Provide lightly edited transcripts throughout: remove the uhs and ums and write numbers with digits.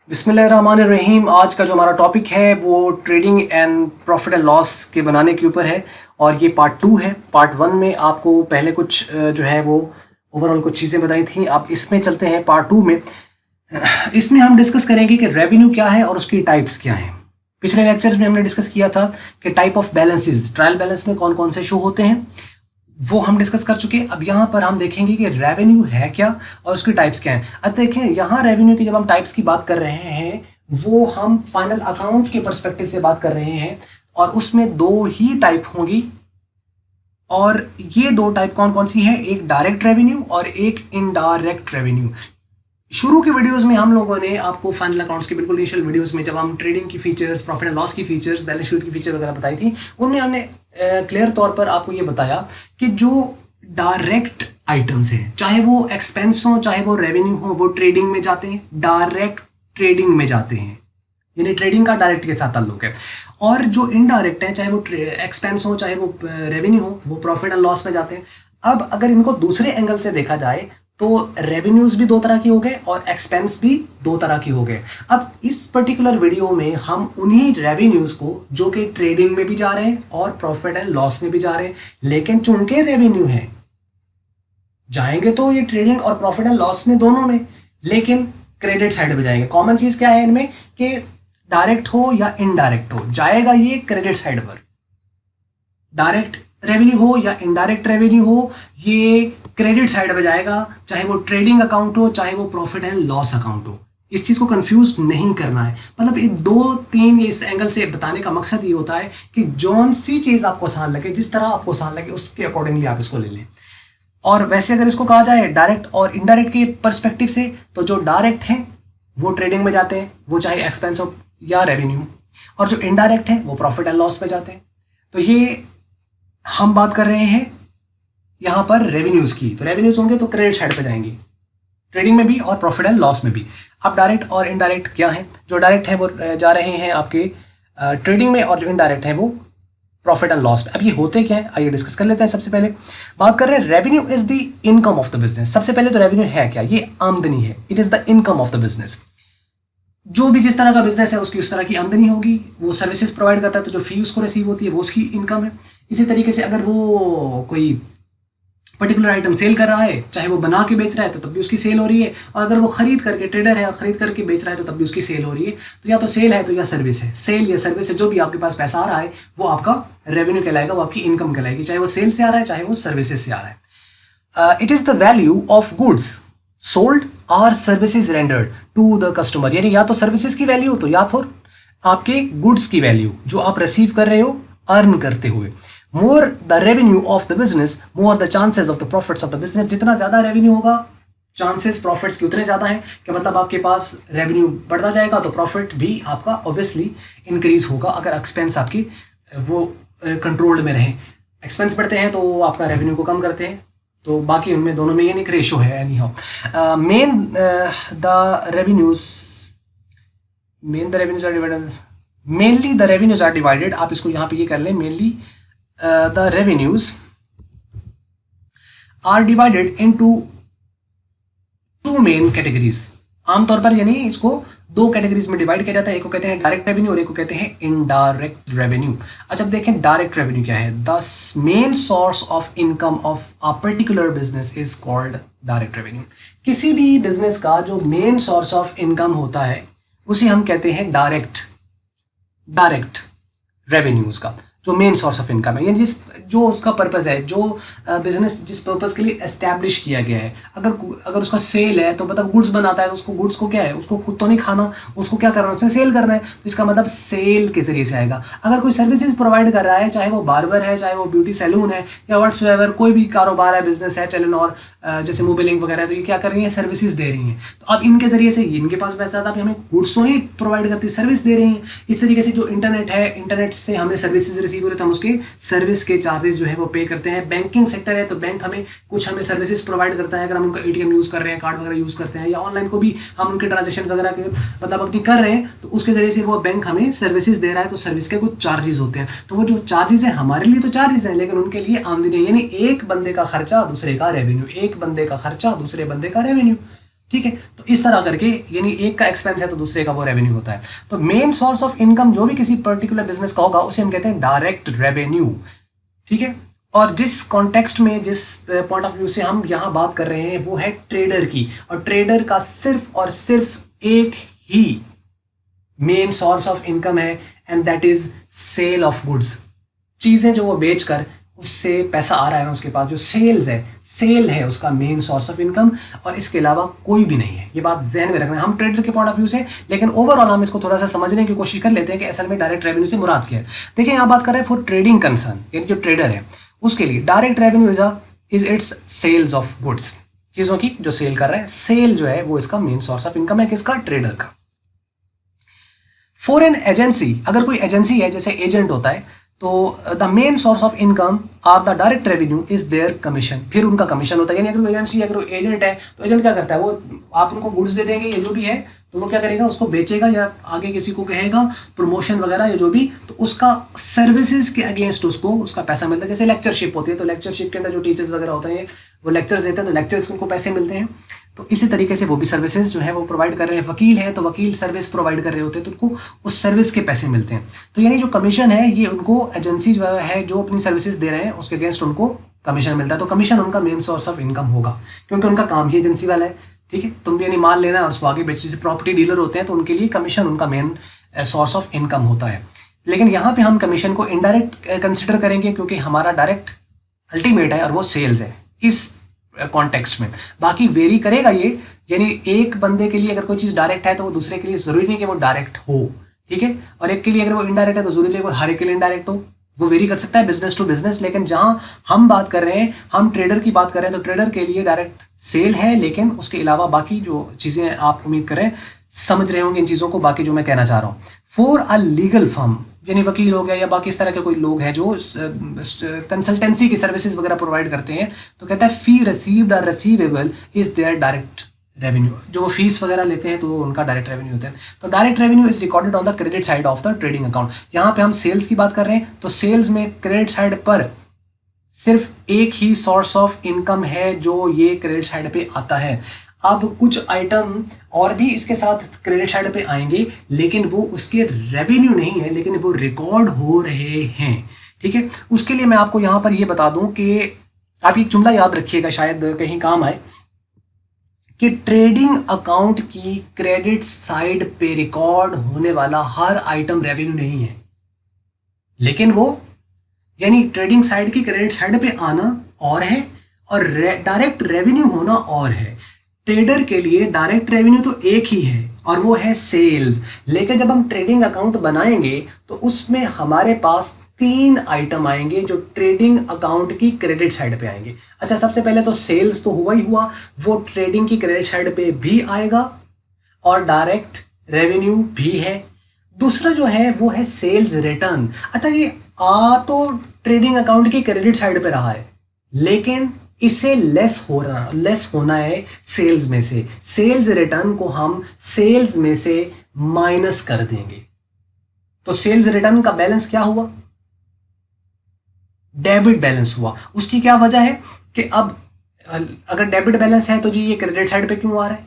बिस्मिल्लाहिर्रहमानिर्रहीम। आज का जो हमारा टॉपिक है वो trading and profit and loss के बनाने के ऊपर है और ये पार्ट 2 है। पार्ट 1 में आपको पहले कुछ जो है वो ओवरऑल कुछ चीज़ें बताई थी। अब इसमें चलते हैं पार्ट 2 में। इसमें हम डिस्कस करेंगे कि रेवेन्यू क्या है और उसकी टाइप्स क्या हैं। पिछले लेक्चर्स में हमने डिस्कस किया था कि type of balances, trial balance में कौन कौन से शो होते हैं, वो हम डिस्कस कर चुके हैं। अब यहाँ पर हम देखेंगे कि रेवेन्यू है क्या और उसकी टाइप्स क्या हैं। अब देखें, यहाँ रेवेन्यू की जब हम टाइप्स की बात कर रहे हैं वो हम फाइनल अकाउंट के पर्सपेक्टिव से बात कर रहे हैं और उसमें दो ही टाइप होंगी। और ये दो टाइप कौन कौन सी है? एक डायरेक्ट रेवेन्यू और एक इनडायरेक्ट रेवेन्यू। शुरू के वीडियोस में हम लोगों ने आपको फाइनल अकाउंट्स के बिल्कुल इनिशियल वीडियोस में जब हम ट्रेडिंग की फीचर्स, प्रॉफिट एंड लॉस की फीचर्स, बैलेंस शीट की फीचर वगैरह बताई थी, उनमें हमने क्लियर तौर पर आपको ये बताया कि जो डायरेक्ट आइटम्स हैं, चाहे वो एक्सपेंस हो चाहे वो रेवेन्यू हो, वो ट्रेडिंग में जाते हैं, डायरेक्ट ट्रेडिंग में जाते हैं, यानी ट्रेडिंग का डायरेक्ट के साथ ताल्लुक है। और जो इनडायरेक्ट है, चाहे वो एक्सपेंस हो चाहे वो रेवेन्यू हो, वो प्रॉफिट एंड लॉस में जाते हैं। अब अगर इनको दूसरे एंगल से देखा जाए तो रेवेन्यूज भी दो तरह के हो गए और एक्सपेंस भी दो तरह के हो गए। अब इस पर्टिकुलर वीडियो में हम उन्हीं रेवेन्यूज को जो कि ट्रेडिंग में भी जा रहे हैं और प्रॉफिट एंड लॉस में भी जा रहे हैं, लेकिन चूंकि रेवेन्यू है, जाएंगे तो ये ट्रेडिंग और प्रॉफिट एंड लॉस में दोनों में, लेकिन क्रेडिट साइड पे जाएंगे। कॉमन चीज क्या है इनमें कि डायरेक्ट हो या इनडायरेक्ट हो, जाएगा ये क्रेडिट साइड पर। डायरेक्ट रेवेन्यू हो या इनडायरेक्ट रेवेन्यू हो, ये क्रेडिट साइड पे जाएगा, चाहे वो ट्रेडिंग अकाउंट हो चाहे वो प्रॉफिट एंड लॉस अकाउंट हो। इस चीज को कंफ्यूज नहीं करना है। मतलब ये दो तीन इस एंगल से बताने का मकसद ये होता है कि जौन सी चीज आपको आसान लगे, जिस तरह आपको आसान लगे, उसके अकॉर्डिंगली आप इसको ले लें। और वैसे अगर इसको कहा जाए डायरेक्ट और इनडायरेक्ट के परस्पेक्टिव से, तो जो डायरेक्ट हैं वो ट्रेडिंग में जाते हैं, वो चाहे एक्सपेंस हो या रेवेन्यू, और जो इनडायरेक्ट है वो प्रॉफिट एंड लॉस पे जाते हैं। तो ये हम बात कर रहे हैं यहाँ पर रेवेन्यूज की। तो रेवेन्यूज होंगे तो क्रेडिट साइड पे जाएंगे, ट्रेडिंग में भी और प्रॉफिट एंड लॉस में भी। अब डायरेक्ट और इनडायरेक्ट क्या है? जो डायरेक्ट है वो जा रहे हैं आपके ट्रेडिंग में और जो इनडायरेक्ट है वो प्रॉफिट एंड लॉस में। अब ये होते क्या है, आइए डिस्कस कर लेते हैं। सबसे पहले बात कर रहे हैं revenue is the income of the business. सबसे पहले तो रेवेन्यू है क्या? ये आमदनी है। It is the income of the business. जो भी जिस तरह का बिजनेस है उसकी उस तरह की आमदनी होगी। वो सर्विसेज प्रोवाइड करता है तो जो फी उसको रिसीव होती है वो उसकी इनकम है। इसी तरीके से अगर वो कोई पर्टिकुलर आइटम सेल कर रहा है, चाहे वो बना के बेच रहा है तो तब भी उसकी सेल हो रही है, और अगर वो खरीद करके, ट्रेडर है और खरीद करके बेच रहा है तो तब भी उसकी सेल हो रही है। तो या तो सेल है तो या सर्विस है। सेल या सर्विस से जो भी आपके पास पैसा आ रहा है वो आपका रेवेन्यू कहलाएगा, वो आपकी इनकम कहलाएगी, चाहे वो सेल से आ रहा है चाहे वो सर्विसेज से आ रहा है। It is the value of goods sold और services rendered to the customer. यानी या तो सर्विसेज की वैल्यू तो या तो आपके गुड्स की वैल्यू जो आप रिसीव कर रहे हो अर्न करते हुए। More the revenue of the business more the chances of the profits of the business. जितना ज्यादा रेवेन्यू होगा, चांसेस प्रॉफिट्स के उतने ज्यादा हैं कि मतलब आपके पास रेवेन्यू बढ़ता जाएगा तो प्रॉफिट भी आपका ऑब्वियसली इंक्रीज होगा। अगर एक्सपेंस आपकी वो कंट्रोल्ड में रहे, एक्सपेंस बढ़ते हैं तो आपका रेवेन्यू को कम करते हैं, तो बाकी उनमें दोनों में ये एक रेशो है। Anyhow main the revenues are divided, mainly the revenues are divided. आप इसको यहाँ पे ये कर लें, mainly the revenues are divided into two main categories। आमतौर पर यानी इसको दो कैटेगरीज में डिवाइड किया जाता है। एक को कहते हैं डायरेक्ट रेवेन्यू और एक को कहते हैं इनडायरेक्ट रेवेन्यू। अच्छा, अब देखें डायरेक्ट रेवेन्यू क्या है। The main source of income of a particular business is called direct revenue. किसी भी बिजनेस का जो मेन सोर्स ऑफ इनकम होता है उसे हम कहते हैं डायरेक्ट रेवेन्यूज का जो मेन सोर्स ऑफ इनकम है, यानी जो उसका पर्पस है, जो बिजनेस जिस पर्पस के लिए एस्टैब्लिश किया गया है। अगर उसका सेल है तो मतलब गुड्स बनाता है तो उसको गुड्स को क्या है, उसको खुद तो नहीं खाना, उसको क्या करना है, उसने सेल करना है, तो इसका मतलब सेल के जरिए से आएगा। अगर कोई सर्विसेज प्रोवाइड कर रहा है, चाहे वो बार्बर है, चाहे वो ब्यूटी सैलून है या व्हाट्सएवर, कोई भी कारोबार है, बिजनेस है, टेलन और जैसे मोबाइलिंग वगैरह, तो ये क्या कर रही है, सर्विसेज दे रही हैं। तो अब इनके जरिए से इनके पास पैसा आता है, हमें गुड्स तो नहीं प्रोवाइड करती, सर्विस दे रही हैं। इस तरीके से जो इंटरनेट है, इंटरनेट से हमें सर्विसेज रिसीव हो रहे, तो हम उसके सर्विस के चार्जेस जो है वो पे करते हैं। बैंकिंग सेक्टर है तो बैंक हमें सर्विसेज प्रोवाइड करता है। अगर हम उनका एटीएम यूज कर रहे हैं, कार्ड वगैरह यूज करते हैं, या ऑनलाइन को भी हम उनके ट्रांजेक्शन वगैरह के मतलब अपनी कर रहे हैं, तो उसके जरिए से वो बैंक हमें सर्विसेज दे रहा है, तो सर्विस के कुछ चार्जेस होते हैं। तो वो जो चार्जेस है हमारे लिए तो चार्जेस है, लेकिन उनके लिए आमदनी है। यानी एक बंदे का खर्चा दूसरे का रेवेन्यू, एक बंदे का खर्चा दूसरे बंदे का रेवेन्यू। ठीक है। तो इस तरह करके यानी एक का एक्सपेंस है तो दूसरे का वो रेवेन्यू होता है। तो मेन सोर्स ऑफ इनकम जो भी किसी पर्टिकुलर बिजनेस का होगा उसे हम कहते हैं डायरेक्ट रेवेन्यू, ठीक है। और जिस कॉन्टेक्स्ट में, जिस पॉइंट ऑफ व्यू से हम यहाँ बात कर रहे हैं वो है ट्रेडर की, और ट्रेडर का सिर्फ और सिर्फ एक ही मेन सोर्स ऑफ इनकम है, and that is sale of goods. चीजें जो वो बेचकर उससे पैसा आ रहा है ना, उसके पास जो सेल्स है, सेल है उसका मेन सोर्स ऑफ इनकम, और इसके अलावा कोई भी नहीं है। ये बात जहन में रखना है हम ट्रेडर के पॉइंट ऑफ व्यू से, लेकिन ओवरऑल हम इसको थोड़ा सा समझने की कोशिश कर लेते हैं कि असल में डायरेक्ट रेवेन्यू से मुराद क्या है। देखिए यहाँ बात कर रहे हैं फॉर ट्रेडिंग कंसर्न, यानी जो ट्रेडर है उसके लिए direct revenue is its sales of goods, चीजों की जो सेल कर रहा है, सेल जो है वो इसका मेन सोर्स ऑफ इनकम है, किसका? ट्रेडर का। फॉर एन एजेंसी, अगर कोई एजेंसी है जैसे एजेंट होता है, तो the main source of income are the direct revenue is their commission, फिर उनका कमीशन होता है। यानी अगर एजेंसी, अगर एजेंट है तो एजेंट क्या करता है, वो आप उनको गुड्स दे देंगे, ये जो भी है, तो वो क्या करेगा, उसको बेचेगा या आगे किसी को कहेगा प्रमोशन वगैरह या जो भी, तो उसका सर्विसेज के अगेंस्ट उसको उसका पैसा मिलता है। जैसे लेक्चरशिप होती है, तो लेक्चरशिप के अंदर जो टीचर्स वगैरह होते हैं वो लेक्चर्स देते हैं, तो लेक्चर्स को उनको पैसे मिलते हैं। तो इसी तरीके से वो भी सर्विसेज जो है वो प्रोवाइड कर रहे हैं। वकील है तो वकील सर्विस प्रोवाइड कर रहे होते हैं, तो उनको उस सर्विस के पैसे मिलते हैं। तो यानी जो कमीशन है ये उनको एजेंसी जो है जो अपनी सर्विसेज दे रहे हैं उसके अगेंस्ट उनको कमीशन मिलता है। तो कमीशन उनका मेन सोर्स ऑफ इनकम होगा, क्योंकि उनका काम ही एजेंसी वाला है, ठीक है। तुम भी यानी माल लेना है और उसको आगे बेचने, जैसे प्रॉपर्टी डीलर होते हैं तो उनके लिए कमीशन उनका मेन सोर्स ऑफ इनकम होता है। लेकिन यहाँ पे हम कमीशन को इनडायरेक्ट कंसिडर करेंगे, क्योंकि हमारा डायरेक्ट अल्टीमेट है और वो सेल्स है इस कॉन्टेक्स्ट में। बाकी वेरी करेगा ये, यानी एक बंदे के लिए अगर कोई चीज़ डायरेक्ट है तो वो दूसरे के लिए जरूरी नहीं कि वो डायरेक्ट हो, ठीक है। और एक के लिए अगर वो इनडायरेक्ट है तो जरूरी नहीं वो हर एक के लिए इनडायरेक्ट हो, वो वेरी कर सकता है बिजनेस टू बिजनेस। लेकिन जहां हम बात कर रहे हैं, हम ट्रेडर की बात कर रहे हैं, तो ट्रेडर के लिए डायरेक्ट सेल है, लेकिन उसके अलावा बाकी जो चीज़ें आप उम्मीद करें समझ रहे होंगे इन चीज़ों को, बाकी जो मैं कहना चाह रहा हूँ। फॉर अ लीगल फर्म, यानी वकील हो गया या बाकी इस तरह के कोई लोग हैं जो कंसल्टेंसी की सर्विसेज वगैरह प्रोवाइड करते हैं, तो कहता है फी रिसीव्ड और receivable is their direct revenue. जो वो फीस वगैरह लेते हैं तो उनका डायरेक्ट रेवेन्यू होता है। तो direct revenue is recorded on the credit side of the trading account. यहाँ पे हम सेल्स की बात कर रहे हैं, तो सेल्स में क्रेडिट साइड पर सिर्फ एक ही सोर्स ऑफ इनकम है जो ये क्रेडिट साइड पे आता है। अब कुछ आइटम और भी इसके साथ क्रेडिट साइड पे आएंगे, लेकिन वो उसके रेवेन्यू नहीं है, लेकिन वो रिकॉर्ड हो रहे हैं, ठीक है। उसके लिए मैं आपको यहाँ पर ये बता दूं कि आप एक जुमला याद रखिएगा, शायद कहीं काम आए, कि ट्रेडिंग अकाउंट की क्रेडिट साइड पे रिकॉर्ड होने वाला हर आइटम रेवेन्यू नहीं है, लेकिन वो यानी ट्रेडिंग साइड की क्रेडिट साइड पे आना और है और डायरेक्ट रेवेन्यू होना और है। ट्रेडर के लिए डायरेक्ट रेवेन्यू तो एक ही है और वो है सेल्स, लेकिन जब हम ट्रेडिंग अकाउंट बनाएंगे तो उसमें हमारे पास 3 आइटम आएंगे जो ट्रेडिंग अकाउंट की क्रेडिट साइड पे आएंगे। अच्छा, सबसे पहले तो सेल्स तो हुआ ही हुआ, वो ट्रेडिंग की क्रेडिट साइड पे भी आएगा और डायरेक्ट रेवेन्यू भी है। दूसरा जो है वो है सेल्स रिटर्न। अच्छा, ये तो ट्रेडिंग अकाउंट की क्रेडिट साइड पे रहा है, लेकिन इसे लेस होना है सेल्स में से। सेल्स रिटर्न को हम सेल्स में से माइनस कर देंगे, तो सेल्स रिटर्न का बैलेंस क्या हुआ? डेबिट बैलेंस हुआ। उसकी क्या वजह है कि अब अगर डेबिट बैलेंस है तो जी ये क्रेडिट साइड पे क्यों आ रहा है?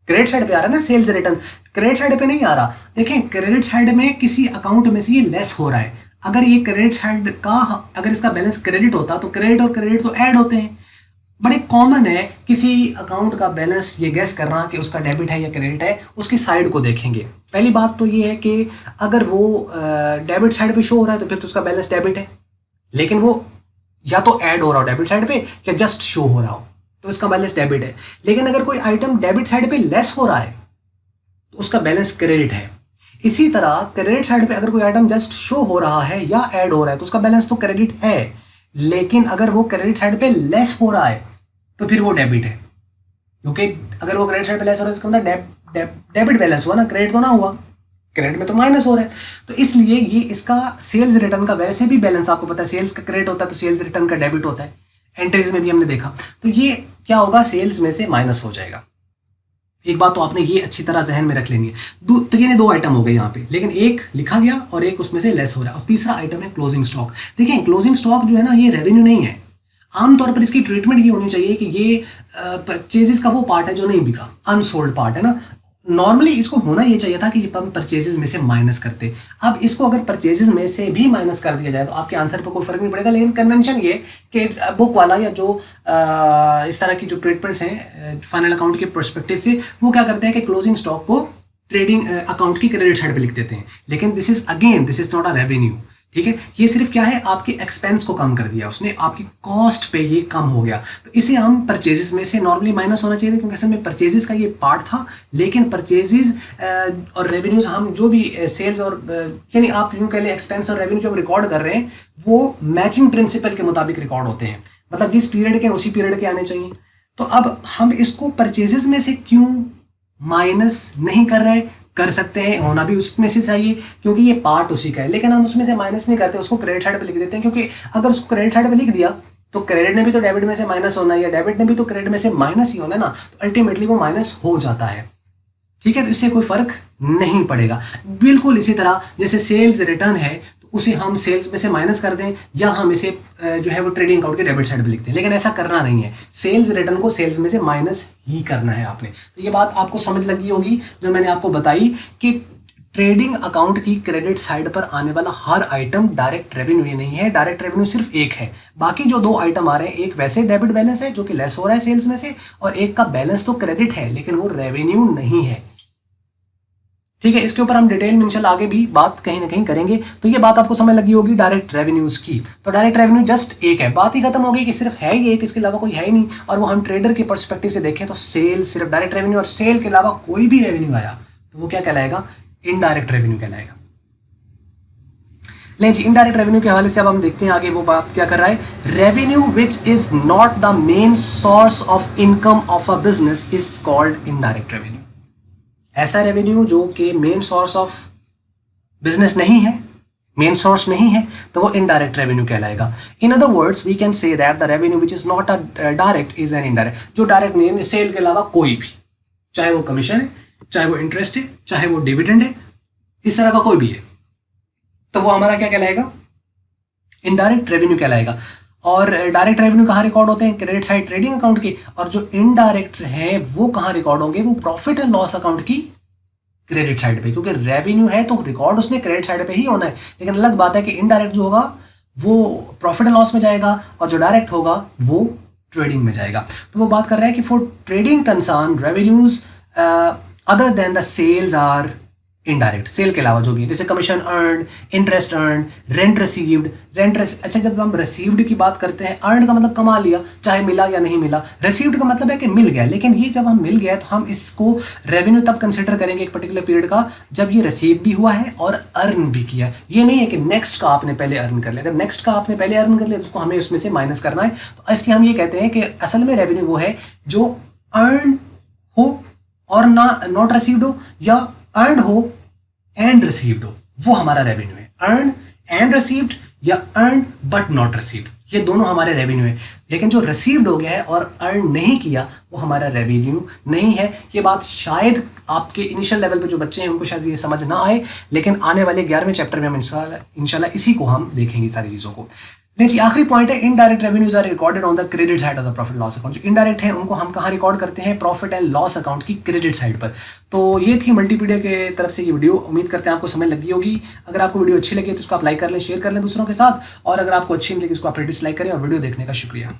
क्रेडिट साइड पे आ रहा है ना सेल्स रिटर्न, क्रेडिट साइड पे नहीं आ रहा। देखें, क्रेडिट साइड में किसी अकाउंट में से ये लेस हो रहा है। अगर ये क्रेडिट साइड का, अगर इसका बैलेंस क्रेडिट होता तो क्रेडिट और क्रेडिट तो ऐड होते हैं। बड़े कॉमन है किसी अकाउंट का बैलेंस ये गेस करना कि उसका डेबिट है या क्रेडिट है, उसकी साइड को देखेंगे। पहली बात तो ये है कि अगर वो डेबिट साइड पे शो हो रहा है तो फिर तो उसका बैलेंस डेबिट है, लेकिन वो या तो ऐड हो रहा हो डेबिट साइड पे या जस्ट शो हो रहा हो तो उसका बैलेंस डेबिट है। लेकिन अगर कोई आइटम डेबिट साइड पे लेस हो रहा है तो उसका बैलेंस क्रेडिट है। इसी तरह क्रेडिट साइड पे अगर कोई आइटम जस्ट शो हो रहा है या ऐड हो रहा है तो उसका बैलेंस तो क्रेडिट है, लेकिन अगर वो क्रेडिट साइड पे लेस हो रहा है तो फिर वो डेबिट है, क्योंकि अगर वो क्रेडिट साइड पे लेस हो रहा है इसका मतलब डेबिट बैलेंस हुआ ना, क्रेडिट तो ना हुआ, क्रेडिट में तो माइनस हो रहा है। तो इसलिए ये इसका सेल्स रिटर्न का वैसे भी बैलेंस आपको पता है, सेल्स का क्रेडिट होता है तो सेल्स रिटर्न का डेबिट होता है, एंट्रीज में भी हमने देखा। तो ये क्या होगा, सेल्स में से माइनस हो जाएगा। एक बात तो आपने ये अच्छी तरह जहन में रख लेनी है। तो ये 2 आइटम हो गए यहाँ पे, लेकिन एक लिखा गया और एक उसमें से लेस हो रहा है। और तीसरा आइटम है क्लोजिंग स्टॉक। देखिए, क्लोजिंग स्टॉक जो है ना, ये रेवेन्यू नहीं है। आमतौर पर इसकी ट्रीटमेंट ये होनी चाहिए कि ये परचेजेस का वो पार्ट है जो नहीं बिका, अनसोल्ड पार्ट है ना। नॉर्मली इसको होना ये चाहिए था कि ये हम परचेजेस में से माइनस करते। अब इसको अगर परचेजेस में से भी माइनस कर दिया जाए तो आपके आंसर पर कोई फर्क नहीं पड़ेगा, लेकिन कन्वेंशन ये कि बुक वाला या जो इस तरह की जो ट्रीटमेंट्स हैं फाइनल अकाउंट के पर्सपेक्टिव से, वो क्या करते हैं कि क्लोजिंग स्टॉक को ट्रेडिंग अकाउंट की क्रेडिट साइड पे लिख देते हैं। लेकिन this is not a revenue, ठीक है। ये सिर्फ क्या है, आपके एक्सपेंस को कम कर दिया उसने, आपकी कॉस्ट पे ये कम हो गया। तो इसे हम परचेजेस में से नॉर्मली माइनस होना चाहिए क्योंकि असल में परचेजेस का ये पार्ट था। लेकिन परचेजेस और रेवेन्यूज हम जो भी सेल्स और यानी आप यूँ कह लें एक्सपेंस और रेवेन्यू जो हम रिकॉर्ड कर रहे हैं वो मैचिंग प्रिंसिपल के मुताबिक रिकॉर्ड होते हैं, मतलब जिस पीरियड के उसी पीरियड के आने चाहिए। तो अब हम इसको परचेजेस में से क्यों माइनस नहीं कर रहे? कर सकते हैं, होना भी उसमें से चाहिए क्योंकि ये पार्ट उसी का है, लेकिन हम उसमें से माइनस नहीं करते, उसको क्रेडिट साइड पे लिख देते हैं। क्योंकि अगर उसको क्रेडिट साइड पे लिख दिया तो क्रेडिट ने भी तो डेबिट में से माइनस होना है या डेबिट ने भी तो क्रेडिट में से माइनस ही होना है ना, तो अल्टीमेटली वो माइनस हो जाता है, ठीक है। तो इससे कोई फर्क नहीं पड़ेगा। बिल्कुल इसी तरह जैसे सेल्स रिटर्न है तो उसे हम सेल्स में से माइनस कर दें या हम इसे जो है वो ट्रेडिंग अकाउंट के डेबिट साइड पे लिखते हैं, लेकिन ऐसा करना नहीं है। सेल्स रिटर्न को सेल्स में से माइनस ही करना है आपने। तो ये बात आपको समझ लगी होगी जो मैंने आपको बताई कि ट्रेडिंग अकाउंट की क्रेडिट साइड पर आने वाला हर आइटम डायरेक्ट रेवेन्यू ही नहीं है। डायरेक्ट रेवेन्यू सिर्फ एक है, बाकी जो दो आइटम आ रहे हैं, एक वैसे डेबिट बैलेंस है जो कि लेस हो रहा है सेल्स में से, और एक का बैलेंस तो क्रेडिट है लेकिन वो रेवेन्यू नहीं है, ठीक है। इसके ऊपर हम डिटेल में इंशाल्लाह आगे भी बात कहीं ना कहीं करेंगे। तो ये बात आपको समझ लगी होगी डायरेक्ट रेवेन्यूज की। तो डायरेक्ट रेवेन्यू जस्ट एक है, बात ही खत्म हो गई कि सिर्फ है ही एक, इसके अलावा कोई है ही नहीं। और वो हम ट्रेडर के पर्सपेक्टिव से देखें तो सेल सिर्फ डायरेक्ट रेवेन्यू, और सेल के अलावा कोई भी रेवेन्यू आया तो वो क्या कहलाएगा? इनडायरेक्ट रेवेन्यू कहलाएगा। ले जी, इनडायरेक्ट रेवेन्यू के हवाले से अब हम देखते हैं आगे वो बात क्या कर रहा है। Revenue which is not the main source of income of a business is called indirect revenue. ऐसा रेवेन्यू जो कि मेन सोर्स ऑफ बिजनेस नहीं है, मेन सोर्स नहीं है, तो वो इनडायरेक्ट रेवेन्यू कहलाएगा। In other words we can say that the revenue which is not a direct is an indirect. जो डायरेक्ट नहीं है, सेल के अलावा कोई भी, चाहे वो कमीशन है, चाहे वो इंटरेस्ट है, चाहे वो डिविडेंड है, इस तरह का कोई भी है, तो वो हमारा क्या कहलाएगा? इनडायरेक्ट रेवेन्यू कहलाएगा। और डायरेक्ट रेवेन्यू कहाँ रिकॉर्ड होते हैं? क्रेडिट साइड ट्रेडिंग अकाउंट की। और जो इनडायरेक्ट है वो कहाँ रिकॉर्ड होंगे? वो प्रॉफिट एंड लॉस अकाउंट की क्रेडिट साइड पे, क्योंकि रेवेन्यू है तो रिकॉर्ड उसने क्रेडिट साइड पे ही होना है। लेकिन अलग बात है कि इनडायरेक्ट जो होगा वो प्रॉफिट एंड लॉस में जाएगा और जो डायरेक्ट होगा वो ट्रेडिंग में जाएगा। तो वो बात कर रहा है कि for trading concern revenues other than the sales are indirect. Sale के अलावा जो भी है, जैसे commission earn, interest earn, rent received. अच्छा, जब हम रिसीव्ड की बात करते हैं, अर्न का मतलब कमा लिया, चाहे मिला या नहीं मिला। रिसीव्ड का मतलब है कि मिल गया, लेकिन ये जब हम मिल गया तो हम इसको रेवेन्यू तब कंसिडर करेंगे एक पर्टिकुलर पीरियड का जब ये रिसीव भी हुआ है और अर्न भी किया। ये नहीं है कि नेक्स्ट का आपने पहले अर्न कर लिया। अगर नेक्स्ट का आपने पहले अर्न कर लिया तो उसको हमें उसमें से माइनस करना है। तो इसलिए हम ये कहते हैं कि असल में रेवेन्यू वो है जो अर्न हो और नॉट रिसीव्ड हो, या अर्न हो एंड रिसीव्ड हो, वो हमारा रेवेन्यू है। अर्न एंड रिसीव्ड या अर्न बट नॉट रिसीव्ड, ये दोनों हमारे रेवेन्यू है। लेकिन जो रिसीव्ड हो गया है और अर्न नहीं किया वो हमारा रेवेन्यू नहीं है। ये बात शायद आपके इनिशियल लेवल पे जो बच्चे हैं उनको शायद ये समझ ना आए, लेकिन आने वाले 11वें चैप्टर में हम इंशाल्लाह इसी को हम देखेंगे सारी चीज़ों को। नहीं, आखिरी पॉइंट है, indirect revenues are recorded on the credit side of the profit loss account. जो इनडायरेक्ट है उनको हम कहाँ रिकॉर्ड करते हैं? प्रॉफिट एंड लॉस अकाउंट की क्रेडिट साइड पर। तो ये थी मल्टीपीडिया के तरफ से ये वीडियो। उम्मीद करते हैं आपको समझ लगी होगी। अगर आपको वीडियो अच्छी लगी तो उसको आप लाइक कर लें, शेयर कर लें दूसरों के साथ, और अगर आपको अच्छी नहीं लगी उसको आप डिसलाइक करें। और वीडियो देखने का शुक्रिया।